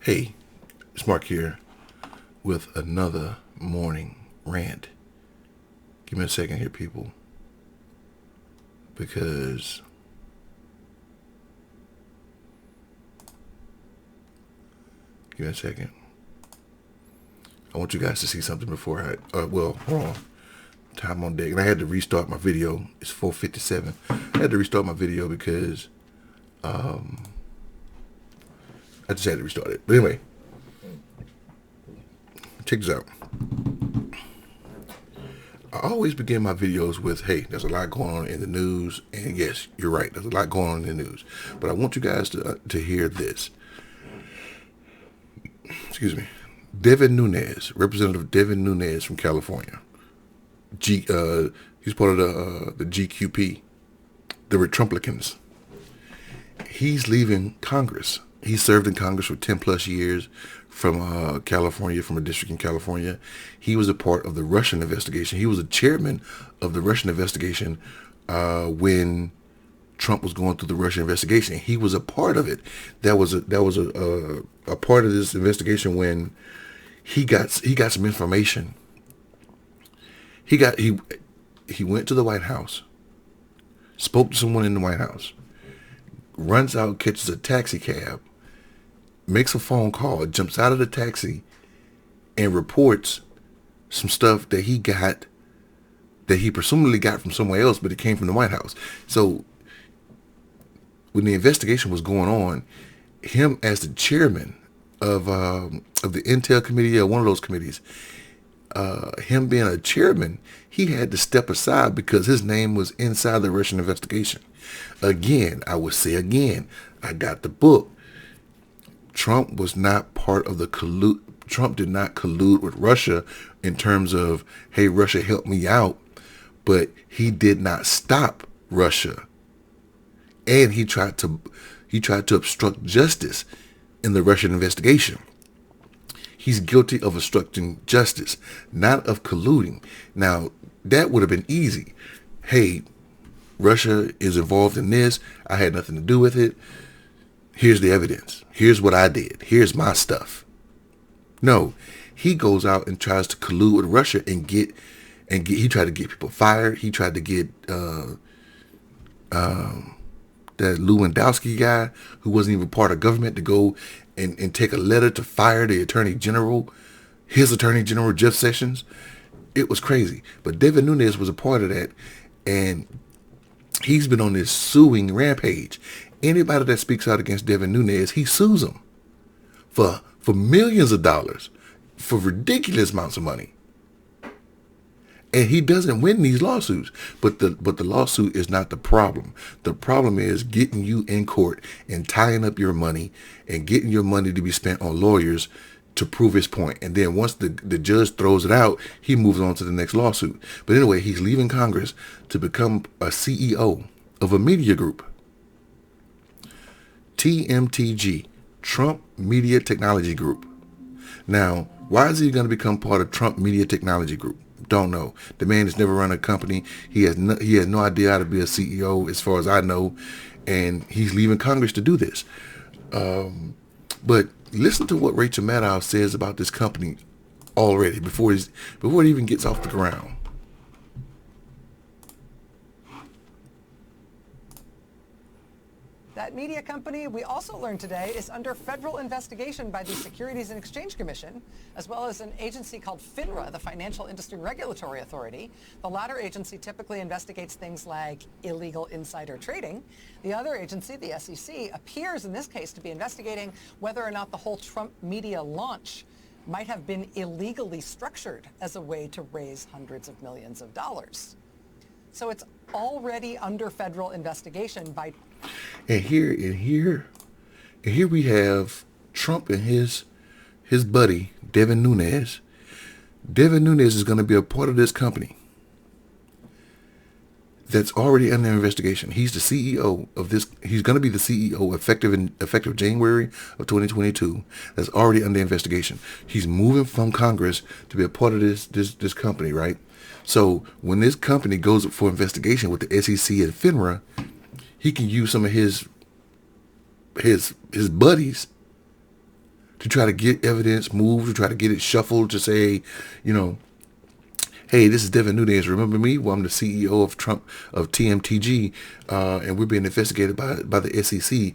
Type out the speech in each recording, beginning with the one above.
Hey, it's Mark here with another morning rant. Give me a second here, people, because give me a second. I want you guys to see something before hold on. Time on deck. And I had to restart my video. It's 4:57. I had to restart my video because I just had to restart it. But anyway, check this out. I always begin my videos with, hey, there's a lot going on in the news. And yes, you're right. There's a lot going on in the news. But I want you guys to hear this. Excuse me. Devin Nunes, Representative Devin Nunes from California. He's part of the Gqp, the Retrumplicans. He's leaving Congress. He served in Congress for 10 plus years from California, from a district in California. He was a part of the Russian investigation. He was a chairman of the Russian investigation when Trump was going through the Russian investigation. He was a part of it. That was a part of this investigation when he got some information. He went to the White House, spoke to someone in the White House, runs out, catches a taxi cab, makes a phone call, jumps out of the taxi, and reports some stuff that he presumably got from somewhere else, but it came from the White House. So when the investigation was going on, him as the chairman of the Intel committee or one of those committees, him being a chairman, he had to step aside because his name was inside the Russian investigation. Again, I would say again, I got the book. Trump was not part of the collude. Trump did not collude with Russia in terms of, hey, Russia, help me out. But he did not stop Russia. And he tried to obstruct justice in the Russian investigation. He's guilty of obstructing justice, not of colluding. Now, that would have been easy. Hey, Russia is involved in this. I had nothing to do with it. Here's the evidence. Here's what I did. Here's my stuff. No, he goes out and tries to collude with Russia and he tried to get people fired. He tried to get that Lewandowski guy who wasn't even part of government to go and take a letter to fire the attorney general, his attorney general, Jeff Sessions. It was crazy. But Devin Nunes was a part of that. And he's been on this suing rampage. Anybody that speaks out against Devin Nunes, he sues them for millions of dollars, for ridiculous amounts of money. And he doesn't win these lawsuits, but the lawsuit is not the problem. The problem is getting you in court and tying up your money and getting your money to be spent on lawyers to prove his point. And then once the judge throws it out, he moves on to the next lawsuit. But anyway, he's leaving Congress to become a CEO of a media group. TMTG, Trump Media Technology Group. Now, why is he going to become part of Trump Media Technology Group? Don't know. The man has never run a company. He has no idea how to be a CEO, as far as I know, and he's leaving Congress to do this. But listen to what Rachel Maddow says about this company already before it even gets off the ground. That media company, we also learned today, is under federal investigation by the Securities and Exchange Commission, as well as an agency called FINRA, the Financial Industry Regulatory Authority. The latter agency typically investigates things like illegal insider trading. The other agency, the SEC, appears in this case to be investigating whether or not the whole Trump media launch might have been illegally structured as a way to raise hundreds of millions of dollars. So it's already under federal investigation by... And here we have Trump and his buddy, Devin Nunes. Devin Nunes is going to be a part of this company that's already under investigation. He's the CEO of this. He's going to be the CEO effective January of 2022. That's already under investigation. He's moving from Congress to be a part of this company, right? So when this company goes up for investigation with the SEC and FINRA, he can use some of his buddies to try to get evidence moved, to try to get it shuffled, to say, you know, hey, this is Devin Nunes. Remember me? Well, I'm the CEO of TMTG, and we're being investigated by the SEC.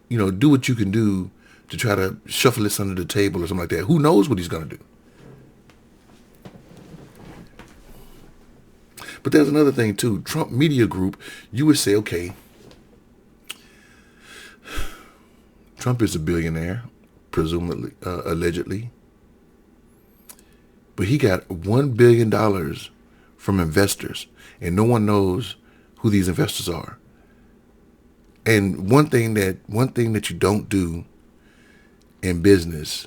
You know, do what you can do to try to shuffle this under the table or something like that. Who knows what he's going to do? But there's another thing too. Trump Media Group, you would say, okay, Trump is a billionaire, presumably, allegedly. But he got $1 billion from investors, and no one knows who these investors are. And one thing that you don't do in business,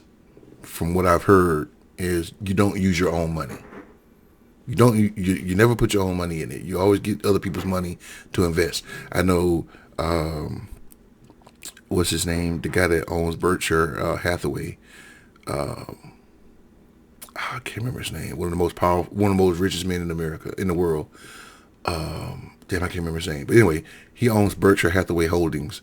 from what I've heard, is you don't use your own money. You never put your own money in it. You always get other people's money to invest. I know, what's his name? The guy that owns Berkshire Hathaway. I can't remember his name. One of the most richest men in America, in the world. Damn, I can't remember his name. But anyway, he owns Berkshire Hathaway Holdings.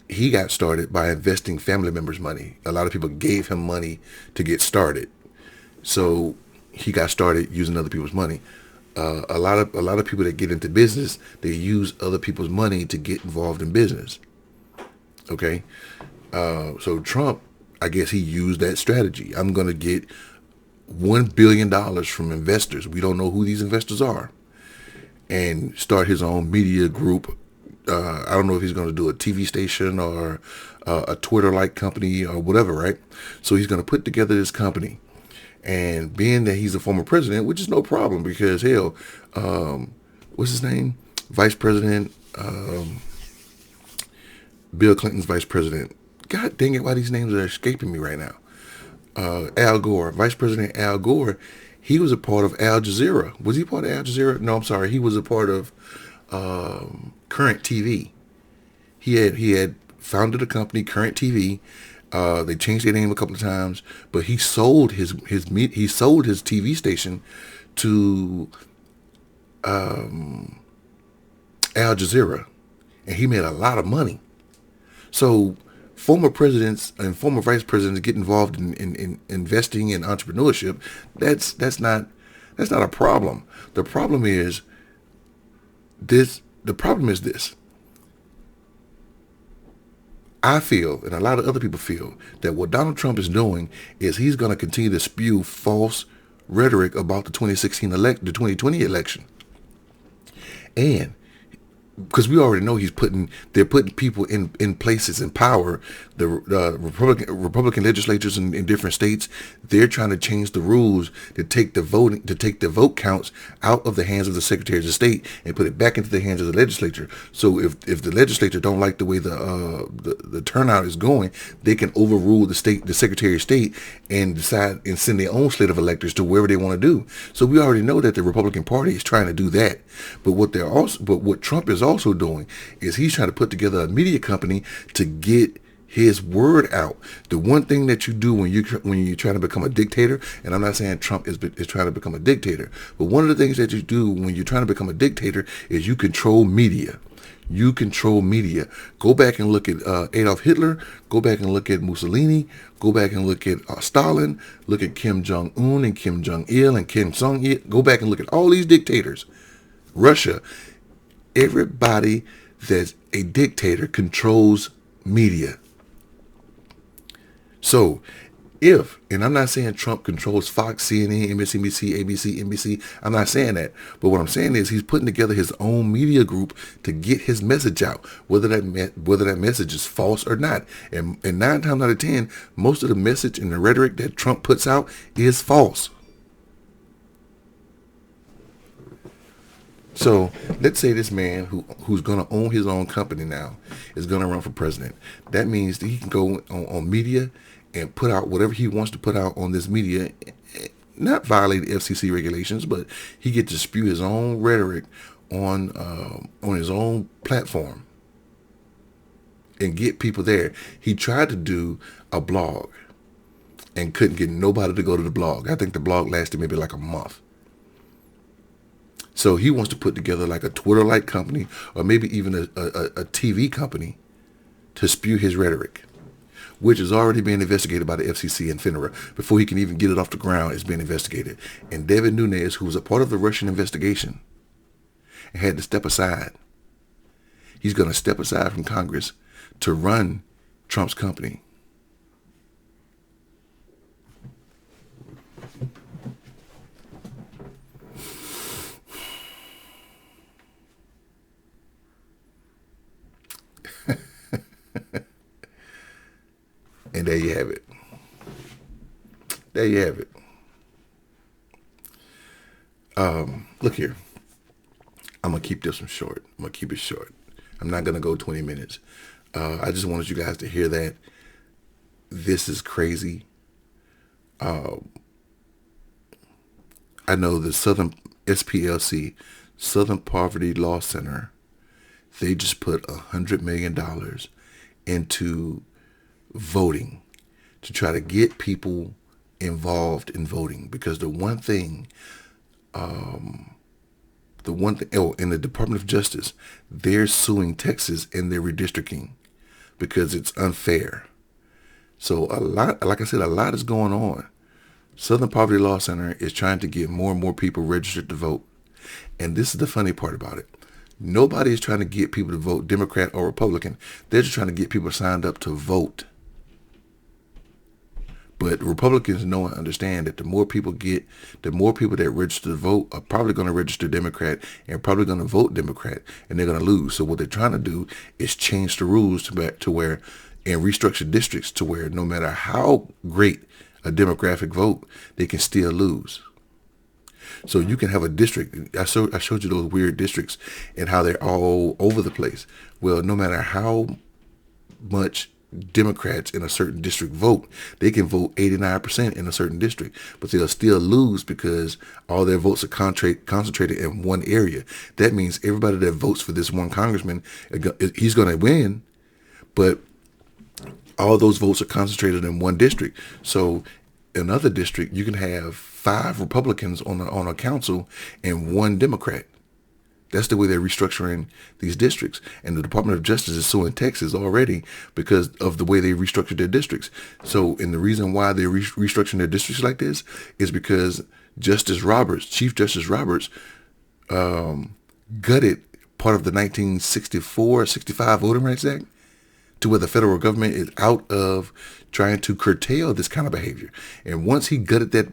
He got started by investing family members' money. A lot of people gave him money to get started, so he got started using other people's money. A lot of people that get into business, they use other people's money to get involved in business. Okay, so Trump, I guess he used that strategy. I'm gonna get $1 billion from investors. We don't know who these investors are, and start his own media group. I don't know if he's going to do a TV station or a Twitter-like company or whatever, right? So he's going to put together this company, and being that he's a former president, which is no problem because hell, what's his name? Vice President, Bill Clinton's vice president. God dang it, why these names are escaping me right now? Al Gore, Vice President Al Gore, he was a part of Al Jazeera. Was he part of Al Jazeera? No, I'm sorry. He was a part of Current TV. He had founded a company, Current TV. They changed their name a couple of times, but he sold his TV station to Al Jazeera, and he made a lot of money. So former presidents and former vice presidents get involved in investing in entrepreneurship. That's not a problem. The problem is this. I feel, and a lot of other people feel, that what Donald Trump is doing is he's going to continue to spew false rhetoric about the 2020 election, and because we already know they're putting people in places in power. The Republican legislatures in different states, they're trying to change the rules to take the vote counts out of the hands of the secretaries of state and put it back into the hands of the legislature. So if the legislature don't like the way the turnout is going, they can overrule the secretary of state and decide and send their own slate of electors to wherever they want to do. So we already know that the Republican Party is trying to do that. But what Trump is also doing is he's trying to put together a media company to get his word out. The one thing that you do when you're trying to become a dictator, and I'm not saying Trump is trying to become a dictator, but one of the things that you do when you're trying to become a dictator is you control media. You control media. Go back and look at Adolf Hitler. Go back and look at Mussolini. Go back and look at Stalin. Look at Kim Jong-un and Kim Jong-il and Kim Jong-il. Go back and look at all these dictators. Russia. Everybody that's a dictator controls media. So and I'm not saying Trump controls Fox, CNN, MSNBC, ABC, NBC. I'm not saying that. But what I'm saying is he's putting together his own media group to get his message out, whether that message is false or not. And 9 times out of 10, most of the message and the rhetoric that Trump puts out is false. So let's say this man who's going to own his own company now is going to run for president. That means that he can go on media and put out whatever he wants to put out on this media, not violate FCC regulations, but he gets to spew his own rhetoric on his own platform and get people there. He tried to do a blog and couldn't get nobody to go to the blog. I think the blog lasted maybe like a month. So he wants to put together like a Twitter-like company or maybe even a TV company to spew his rhetoric. which is already being investigated by the FCC and FINRA. Before he can even get it off the ground, it's being investigated. And Devin Nunes, who was a part of the Russian investigation, had to step aside. He's going to step aside from Congress to run Trump's company. And there you have it. There you have it. Look here. I'm going to keep this one short. I'm going to keep it short. I'm not going to go 20 minutes. I just wanted you guys to hear that. This is crazy. I know the Southern SPLC, Southern Poverty Law Center, they just put $100 million into voting to try to get people involved in voting. Because the one thing, in the Department of Justice, they're suing Texas in their redistricting because it's unfair. So a lot is going on. Southern Poverty Law Center is trying to get more and more people registered to vote. And this is the funny part about it. Nobody is trying to get people to vote Democrat or Republican. They're just trying to get people signed up to vote. But Republicans know and understand that the more people that register to vote are probably going to register Democrat and probably going to vote Democrat, and they're going to lose. So what they're trying to do is change the rules to where, and restructure districts to where no matter how great a demographic vote, they can still lose. So you can have a district. I showed you those weird districts and how they're all over the place. Well, no matter how much Democrats in a certain district vote, they can vote 89% in a certain district, but they'll still lose because all their votes are concentrated in one area. That means everybody that votes for this one congressman, he's going to win, but all those votes are concentrated in one district. So in another district, you can have 5 Republicans on a council and 1 Democrat. That's the way they're restructuring these districts. And the Department of Justice is suing Texas already because of the way they restructured their districts. So, and the reason why they're restructuring their districts like this is because Chief Justice Roberts, gutted part of the 1964-65 Voting Rights Act to where the federal government is out of trying to curtail this kind of behavior. And once he gutted that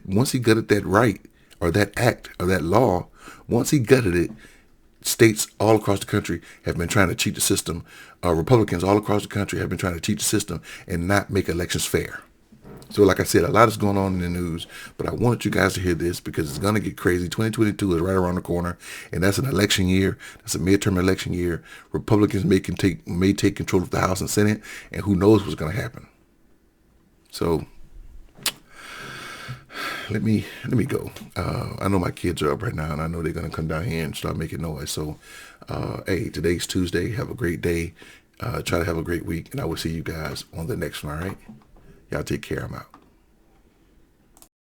right, or that act, or that law, once he gutted it, states all across the country have been trying to cheat the system. Republicans all across the country have been trying to cheat the system and not make elections fair. So like I said, a lot is going on in the news, but I wanted you guys to hear this because it's going to get crazy. 2022 is right around the corner, and that's an election year. That's a midterm election year. Republicans may take control of the House and Senate, and who knows what's going to happen. So let me go. I know my kids are up right now, and I know they're going to come down here and start making noise. So, hey, today's Tuesday. Have a great day. Try to have a great week, and I will see you guys on the next one, all right? Y'all take care. I'm out.